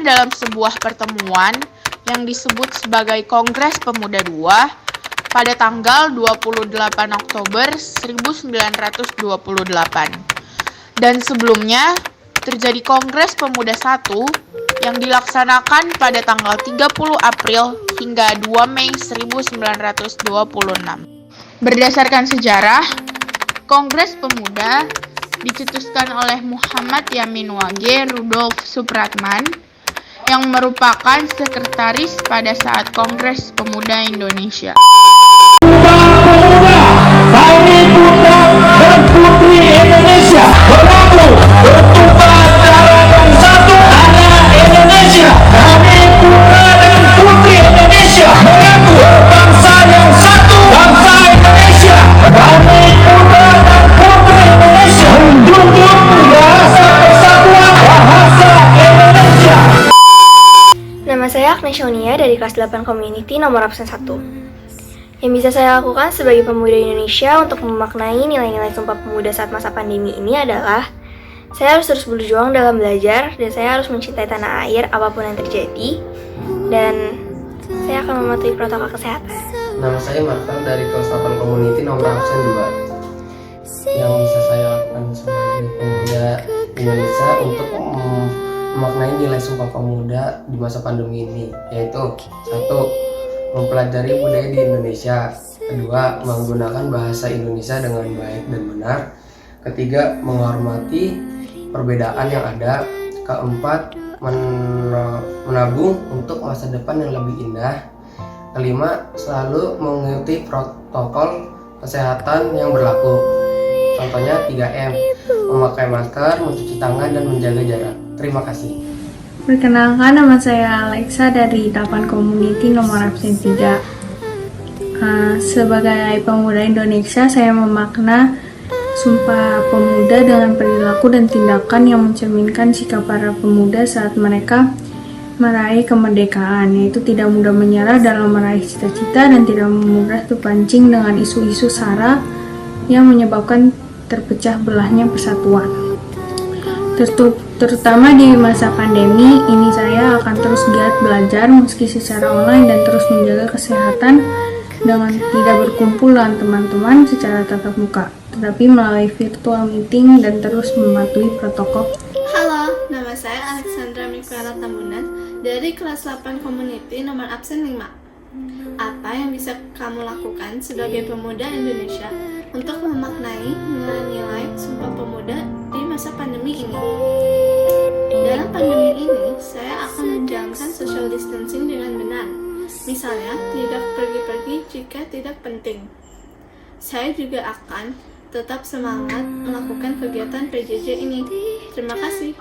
dalam sebuah pertemuan yang disebut sebagai Kongres Pemuda II pada tanggal 28 Oktober 1928. Dan sebelumnya terjadi Kongres Pemuda I yang dilaksanakan pada tanggal 30 April hingga 2 Mei 1926. Berdasarkan sejarah, Kongres Pemuda dicetuskan oleh Muhammad Yamin Wage Rudolf Supratman yang merupakan sekretaris pada saat Kongres Pemuda Indonesia. Kami putra dan putri Indonesia mengaku bertumpah darah yang satu anak Indonesia. Kami putra dan putri Indonesia mengaku bangsa yang satu bangsa Indonesia. Kami putra dan putri Indonesia menjunjung bahasa persatuan bahasa Indonesia. Nama saya Agnes Shonia dari kelas 8 Community nomor absen 1. Yang bisa saya lakukan sebagai pemuda Indonesia untuk memaknai nilai-nilai Sumpah Pemuda saat masa pandemi ini adalah saya harus terus berjuang dalam belajar dan saya harus mencintai tanah air apapun yang terjadi, dan saya akan mematuhi protokol kesehatan. Nama saya Marvel dari kelas 8 Community nomor absen 2. Yang bisa saya lakukan sebagai pemuda Indonesia untuk memaknai nilai Sumpah Pemuda di masa pandemi ini, yaitu 1. Mempelajari budaya di Indonesia. 2. Menggunakan bahasa Indonesia dengan baik dan benar. 3. Menghormati perbedaan yang ada. 4. Menabung untuk masa depan yang lebih indah. 5. Selalu mengikuti protokol kesehatan yang berlaku. Contohnya 3M, memakai masker, mencuci tangan, dan menjaga jarak. Terima kasih. Perkenalkan, nama saya Alexa dari 8 Community nomor absen 3. Sebagai pemuda Indonesia, saya memakna Sumpah Pemuda dengan perilaku dan tindakan yang mencerminkan sikap para pemuda saat mereka meraih kemerdekaan, yaitu tidak mudah menyerah dalam meraih cita-cita dan tidak mudah terpancing dengan isu-isu sara yang menyebabkan terpecah belahnya persatuan. Terutama di masa pandemi ini, saya akan terus giat belajar meski secara online dan terus menjaga kesehatan dengan tidak berkumpul dengan teman-teman secara tatap muka, tetapi melalui virtual meeting dan terus mematuhi protokol. Halo, nama saya Alexandra Mikvela Tambunan dari kelas 8 Community nomor absen 5. Apa yang bisa kamu lakukan sebagai pemuda Indonesia untuk memaknai nilai-nilai Sumpah Pemuda di masa pandemi ini? Dalam pandemi ini, saya akan menjalankan social distancing dengan benar. Misalnya, tidak pergi-pergi jika tidak penting. Saya juga akan tetap semangat melakukan kegiatan PJJ ini. Terima kasih.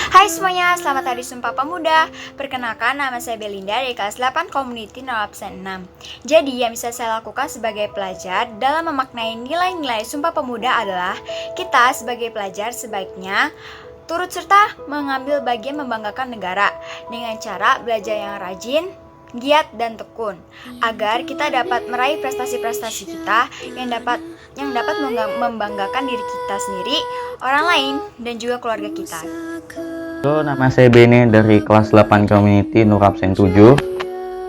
Hai semuanya, selamat Hari Sumpah Pemuda. Perkenalkan, nama saya Belinda dari kelas 8 Community nomor absen 6. Jadi, yang bisa saya lakukan sebagai pelajar dalam memaknai nilai-nilai Sumpah Pemuda adalah kita sebagai pelajar sebaiknya turut serta mengambil bagian membanggakan negara dengan cara belajar yang rajin, giat, dan tekun, agar kita dapat meraih prestasi-prestasi kita yang dapat membanggakan diri kita sendiri, orang lain, dan juga keluarga kita. Halo, nama saya Bene dari kelas 8 Community nomor absen 7.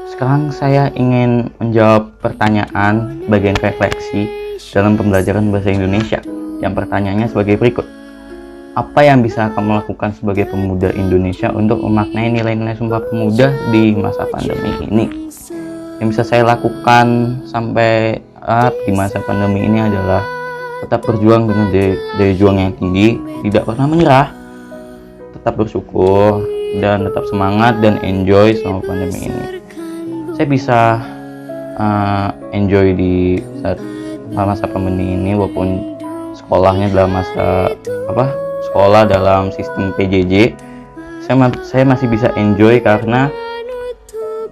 Sekarang saya ingin menjawab pertanyaan bagian refleksi dalam pembelajaran bahasa Indonesia. Yang pertanyaannya sebagai berikut. Apa yang bisa kamu lakukan sebagai pemuda Indonesia untuk memaknai nilai-nilai Sumpah Pemuda di masa pandemi ini? Yang bisa saya lakukan sampai di masa pandemi ini adalah tetap berjuang dengan daya juang yang tinggi, tidak pernah menyerah, tetap bersyukur, dan tetap semangat dan enjoy selama pandemi ini. Saya bisa enjoy di saat masa pandemi ini, walaupun sekolahnya dalam sekolah dalam sistem PJJ, saya masih bisa enjoy karena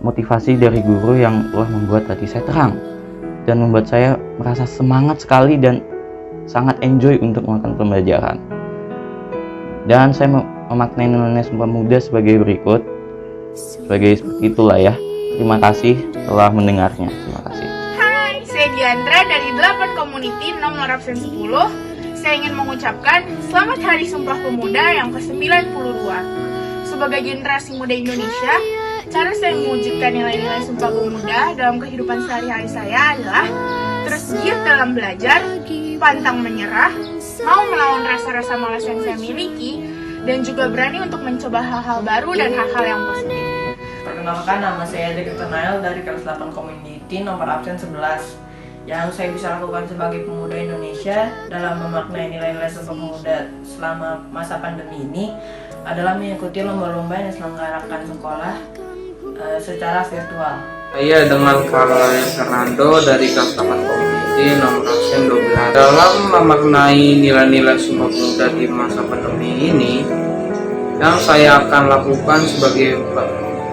motivasi dari guru yang telah membuat hati saya terang dan membuat saya merasa semangat sekali dan sangat enjoy untuk melakukan pembelajaran. Dan saya memaknai nilai Sumpah Pemuda sebagai berikut, seperti itulah ya. Terima kasih telah mendengarnya. Terima kasih. Hai, saya Diandra dari 8 Community nomor absen 10. Saya ingin mengucapkan Selamat Hari Sumpah Pemuda yang ke-92. Sebagai generasi muda Indonesia, cara saya mewujudkan nilai-nilai Sumpah Pemuda dalam kehidupan sehari-hari saya adalah terus giat dalam belajar, pantang menyerah, mau melawan rasa-rasa malas yang saya miliki, dan juga berani untuk mencoba hal-hal baru dan hal-hal yang positif. Perkenalkan, nama saya Ade Nael dari kelas 8 Community nomor absen 11. Yang saya bisa lakukan sebagai pemuda Indonesia dalam memaknai nilai-nilai Sumpah Pemuda selama masa pandemi ini adalah mengikuti lomba-lomba yang diselenggarakan sekolah secara virtual. Saya dengan Carla Fernando dari kelas 8 Community nomor absen 12. Dalam memaknai nilai-nilai Sumpah Pemuda di masa pandemi ini, yang saya akan lakukan sebagai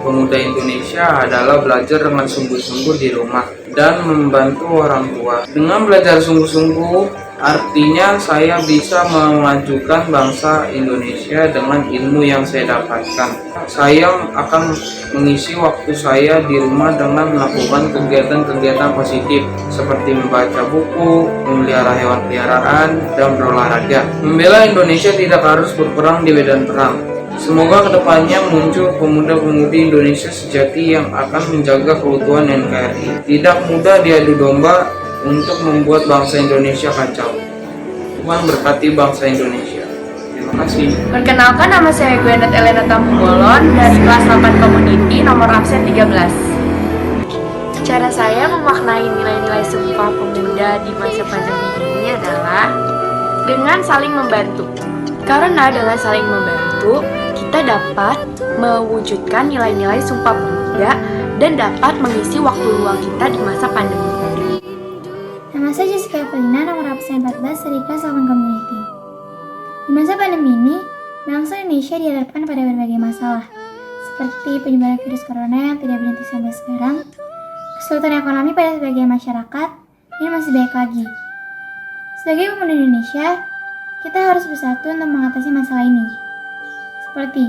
pemuda Indonesia adalah belajar dengan sungguh-sungguh di rumah dan membantu orang tua. Dengan belajar sungguh-sungguh, artinya saya bisa memajukan bangsa Indonesia dengan ilmu yang saya dapatkan. Saya akan mengisi waktu saya di rumah dengan melakukan kegiatan-kegiatan positif seperti membaca buku, memelihara hewan peliharaan, dan berolahraga. Membela Indonesia tidak harus berperang di medan perang. Semoga kedepannya muncul pemuda-pemudi Indonesia sejati yang akan menjaga keutuhan NKRI. Tidak mudah diadu domba untuk membuat bangsa Indonesia kacau. Tuhan berkati bangsa Indonesia. Terima kasih. Perkenalkan, nama saya Gwendet Elena Tambolon dari kelas 8 Community nomor absen 13. Cara saya memaknai nilai-nilai Sumpah Pemuda di masa pandemi ini adalah dengan saling membantu. Karena dengan saling membantu, kita dapat mewujudkan nilai-nilai Sumpah Pemuda dan dapat mengisi waktu luang kita di masa pandemi. Nama saya Jessica Evelina, nomor absen 14 dari kelas 8 Community. Di masa pandemi ini, bangsa Indonesia dihadapkan pada berbagai masalah, seperti penyebaran virus corona yang tidak berhenti sampai sekarang, kesulitan ekonomi pada sebagian masyarakat, ini masih baik lagi. Sebagai pemuda Indonesia, kita harus bersatu untuk mengatasi masalah ini. Seperti,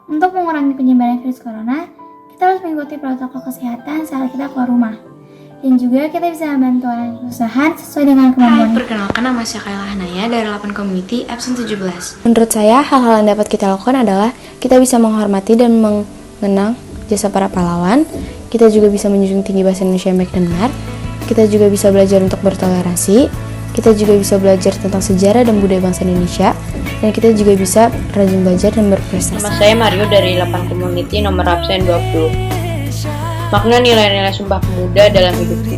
untuk mengurangi penyebaran virus corona, kita harus mengikuti protokol kesehatan saat kita keluar rumah. Dan juga kita bisa membantu orang perusahaan sesuai dengan kemampuan. Perkenalkan, nama saya Kayla Hanaya dari 8 Community absen 17. Menurut saya, hal-hal yang dapat kita lakukan adalah kita bisa menghormati dan mengenang jasa para pahlawan. Kita juga bisa menjunjung tinggi bahasa Indonesia yang baik dan benar. Kita juga bisa belajar untuk bertoleransi. Kita juga bisa belajar tentang sejarah dan budaya bangsa Indonesia. Dan kita juga bisa rajin belajar dan berprestasi. Nama saya Mario dari 8 Community nomor absen 20. Makna nilai-nilai Sumpah Pemuda dalam hidupku.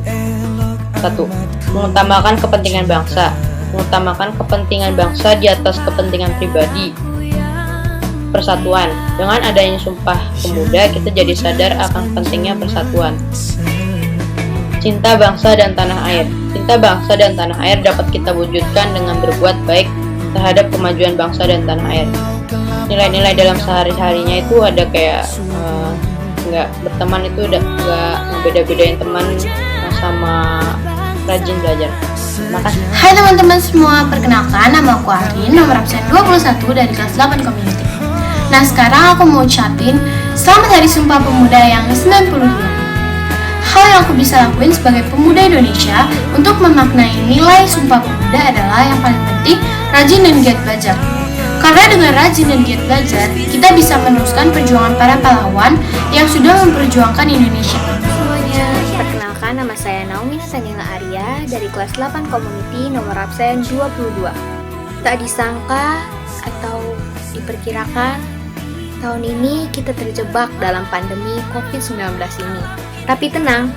1. Mengutamakan kepentingan bangsa. Mengutamakan kepentingan bangsa di atas kepentingan pribadi. Persatuan. Dengan adanya Sumpah Pemuda, kita jadi sadar akan pentingnya persatuan. Cinta bangsa dan tanah air. Cinta bangsa dan tanah air dapat kita wujudkan dengan berbuat baik terhadap kemajuan bangsa dan tanah air. Nilai-nilai dalam sehari-harinya itu ada kayak nggak berteman itu udah nggak beda-bedain teman sama rajin belajar. Makasih. Hai teman-teman semua, perkenalkan nama aku Arin, nomor absen 21 dari kelas 8 Community. Nah sekarang aku mau ucapin selamat hari Sumpah Pemuda yang ke-92. Hal yang aku bisa lakuin sebagai pemuda Indonesia untuk memaknai nilai Sumpah Pemuda adalah yang paling penting, rajin dan giat belajar. Karena dengan rajin dan giat belajar, kita bisa meneruskan perjuangan para pahlawan yang sudah memperjuangkan Indonesia. Semuanya, perkenalkan nama saya Naomi Sanila Arya dari kelas 8 Community nomor absen 22. Tak disangka atau diperkirakan, tahun ini kita terjebak dalam pandemi COVID-19 ini. Tapi tenang,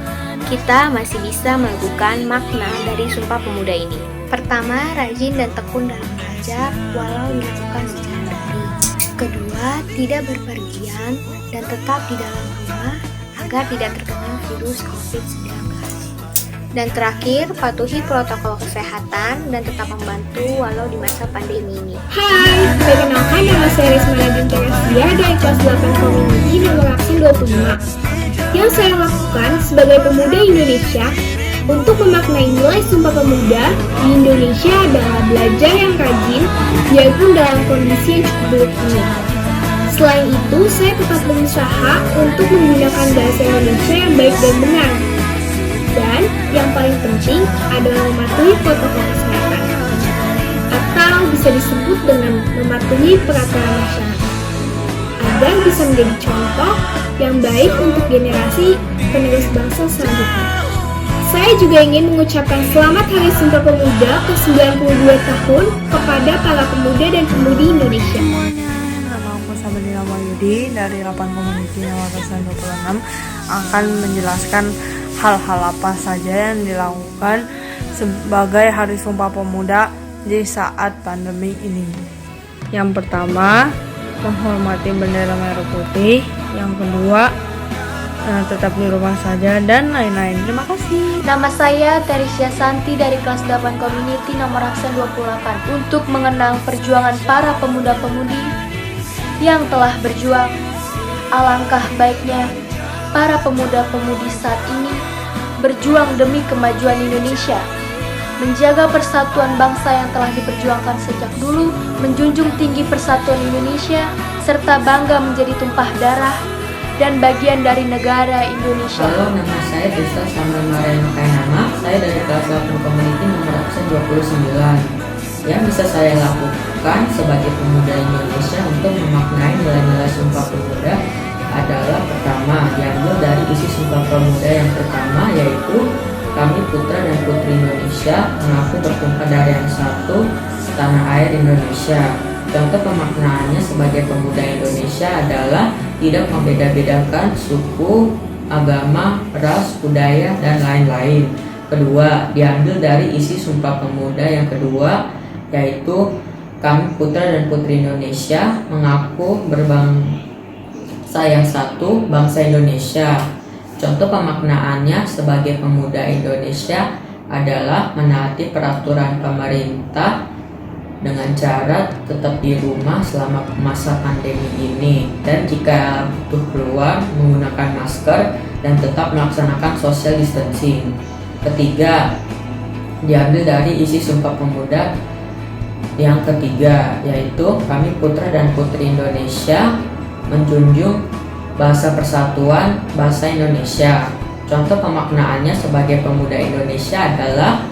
kita masih bisa melakukan makna dari Sumpah Pemuda ini. Pertama, rajin dan tekun dalam belajar walau dilakukan secara daring. Kedua, tidak berpergian dan tetap di dalam rumah agar tidak terkena virus COVID-19. Dan terakhir, patuhi protokol kesehatan dan tetap membantu walau di masa pandemi ini. Hai, perkenalkan nama saya Rismana Binti Nastia dari kelas 8 Community nomor absen 25. Yang saya lakukan sebagai pemuda Indonesia untuk memaknai nilai Sumpah Pemuda di Indonesia adalah belajar yang rajin, biarpun dalam kondisi yang cukup buruk ini. Selain itu, saya tetap berusaha untuk menggunakan bahasa Indonesia yang baik dan benar. Dan yang paling penting adalah mematuhi protokol kesehatan, atau bisa disebut dengan mematuhi peraturan masyarakat. dan bisa menjadi contoh yang baik untuk generasi penerus bangsa selanjutnya. Saya juga ingin mengucapkan selamat Hari Sumpah Pemuda ke-92 tahun kepada para pemuda dan pemudi Indonesia. Nama aku Sabrina Mahyudi dari Lapan Community nomor 26 akan menjelaskan hal-hal apa saja yang dilakukan sebagai Hari Sumpah Pemuda di saat pandemi ini. Yang pertama, menghormati bendera merah putih. Yang kedua, tetap di rumah saja dan lain-lain. Terima kasih. Nama saya Teresia Santi dari kelas 8 Community nomor absen 28 untuk mengenang perjuangan para pemuda-pemudi yang telah berjuang. Alangkah baiknya para pemuda-pemudi saat ini berjuang demi kemajuan Indonesia, menjaga persatuan bangsa yang telah diperjuangkan sejak dulu, menjunjung tinggi persatuan Indonesia, serta bangga menjadi tumpah darah dan bagian dari negara Indonesia. Halo, nama saya Desta Samran Mariano Kainama. Saya dari kelas 8 Community nomor absen 29. Yang bisa saya lakukan sebagai pemuda Indonesia untuk memaknai nilai-nilai Sumpah Pemuda adalah pertama, diambil dari isi Sumpah Pemuda yang pertama, yaitu kami putra dan putri Indonesia mengaku bertumpah darah yang satu, tanah air Indonesia. Contoh pemaknaannya sebagai pemuda Indonesia adalah tidak membeda-bedakan suku, agama, ras, budaya, dan lain-lain. Kedua, diambil dari isi Sumpah Pemuda yang kedua, yaitu kami putra dan putri Indonesia mengaku berbangsa yang satu, bangsa Indonesia. Contoh pemaknaannya sebagai pemuda Indonesia adalah menaati peraturan pemerintah dengan cara tetap di rumah selama masa pandemi ini, dan jika butuh keluar menggunakan masker dan tetap melaksanakan social distancing. Ketiga, diambil dari isi Sumpah Pemuda yang ketiga, yaitu kami putra dan putri Indonesia menjunjung bahasa persatuan bahasa Indonesia. Contoh pemaknaannya sebagai pemuda Indonesia adalah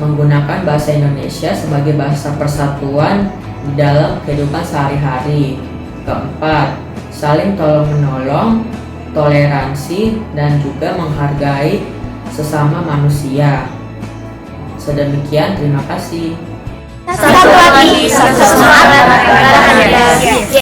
menggunakan bahasa Indonesia sebagai bahasa persatuan di dalam kehidupan sehari-hari. Keempat, saling tolong-menolong, toleransi, dan juga menghargai sesama manusia. Sedemikian, terima kasih. Satu lagi, satu semangat.